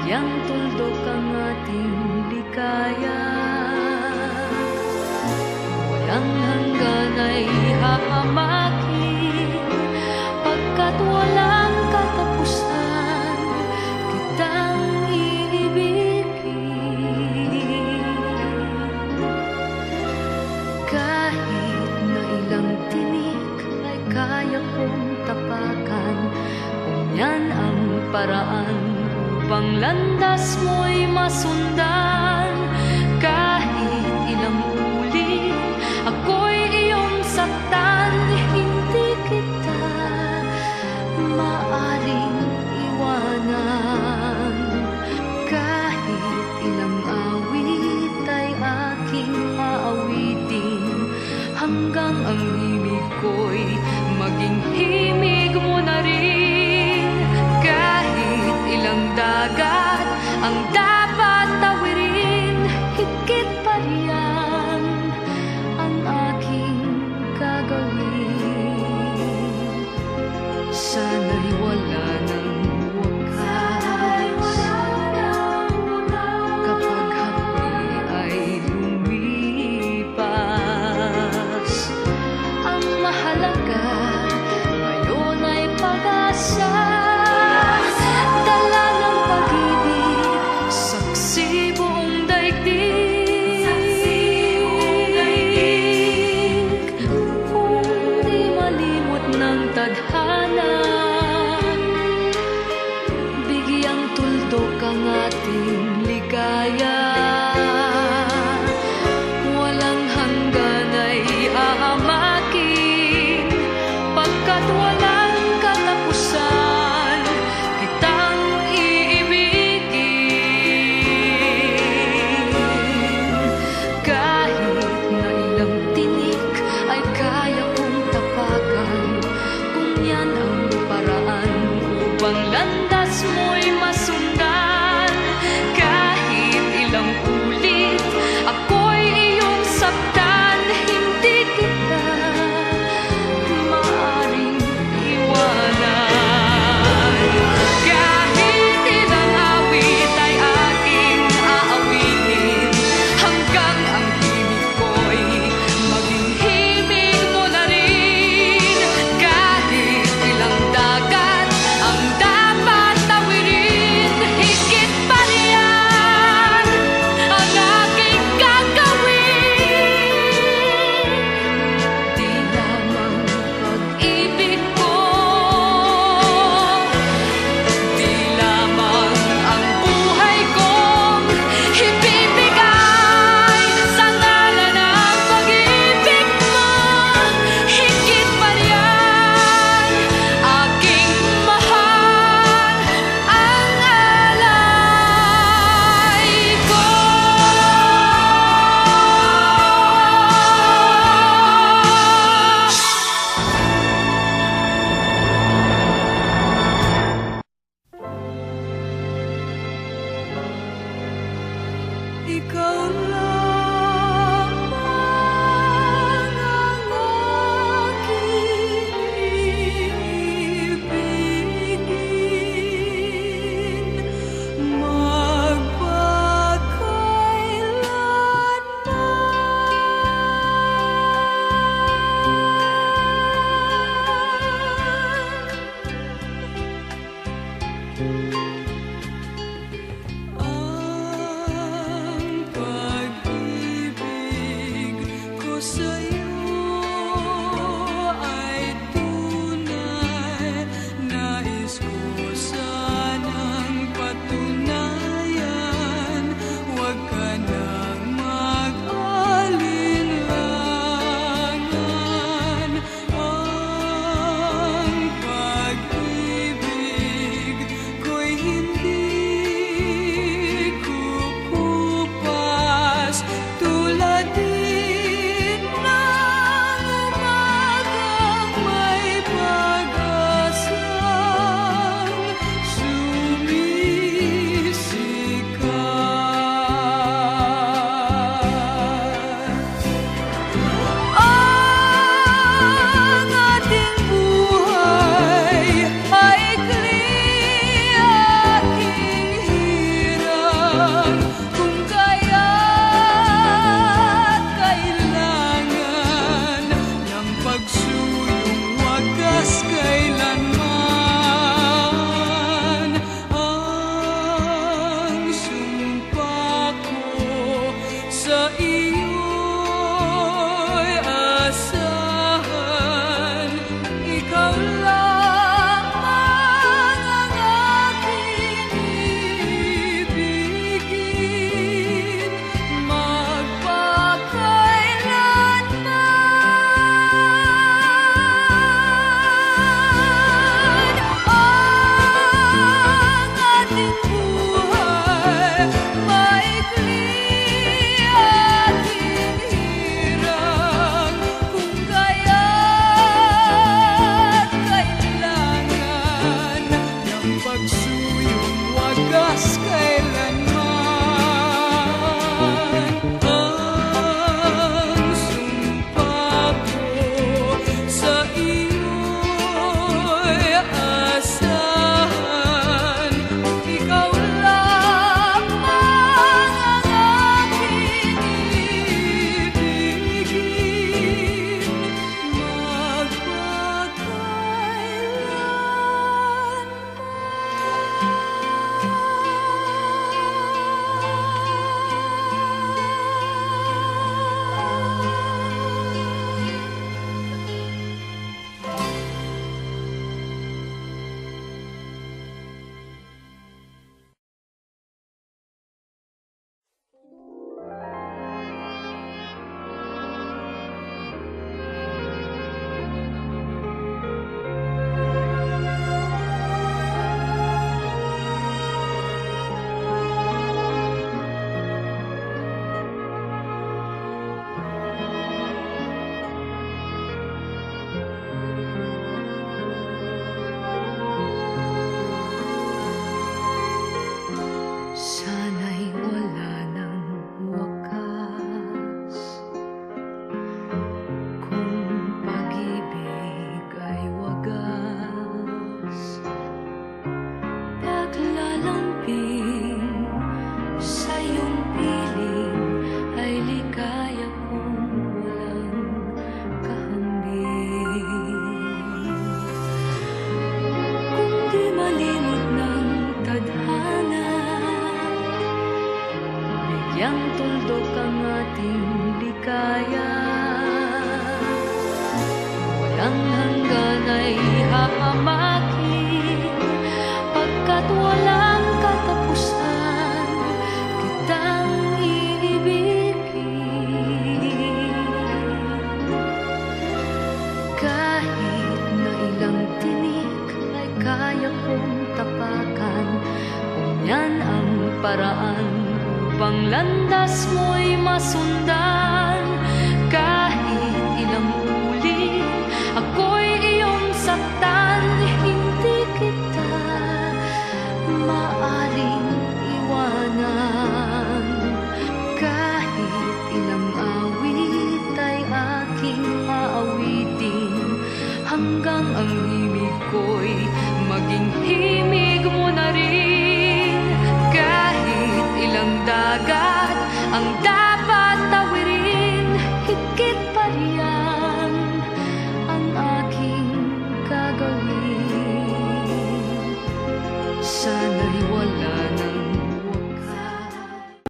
Bigyang tuldok ang ating ligaya, walang hanggan ay hahamakin, pagkat walang katapusan kitang iibigin. Kahit na ilang tinik ay kaya kong tapakan, kung yan ang paraan upang landas mo'y masundan. Kahit ilang ulit ako'y iyong saktan, hindi kita maaring iwanan. Kahit ilang awit ay aking aawitin, hanggang ang himig ko'y maging himig mo na rin. Kahit ilang dagat ang dapat tawirin, higit pa riyan ang aking gagawin. Sana'y wala nang wakas, kapag hapdi ay lumipas. Ang mahalaga ngayon ay pag-asa, dala ng pag-ibig, saksi buong daigdig. Kung di malimot ng tadhana, bigyang tuldok ang ating ligaya, walang hanggan ay hahamakin, pagkat walang katapusan kitang iibigin. Kahit na ilang tinik ay kaya kong tapakan, kung yan ang paraan upang landas mo'y masundan. Kahit ilang ulit ako'y iyong saktan, hindi kita maaring iwanan. Kahit ilang awit ay aking aawitin, hanggang ang himig ko'y maging himig mo na rin. Kahit ilang dagat ang dapat tawirin, higit pa riyan ang aking gagawin. Di lamang pag-ibig ko, di lamang ang buhay kong ibibigay sa ngalan ng pag-ibig mo, higit pa riyan aking mahal ang alay ko. Ikaw lamang ang aking ibigin, ang pag-ibig ko sa'yo ay tunay. Nais ko sanang patunayan, huwag ka nang mag-alinlangan. Ang pag-ibig ko'y Yang tuldok ang ating ligaya. Walang hanggan ay hahamakin, pagkat walang katapusan kitang iibigin. Kahit na ilang tinik ay kaya kong tapakan, kung yan ang paraan upang landas mo'y masundan.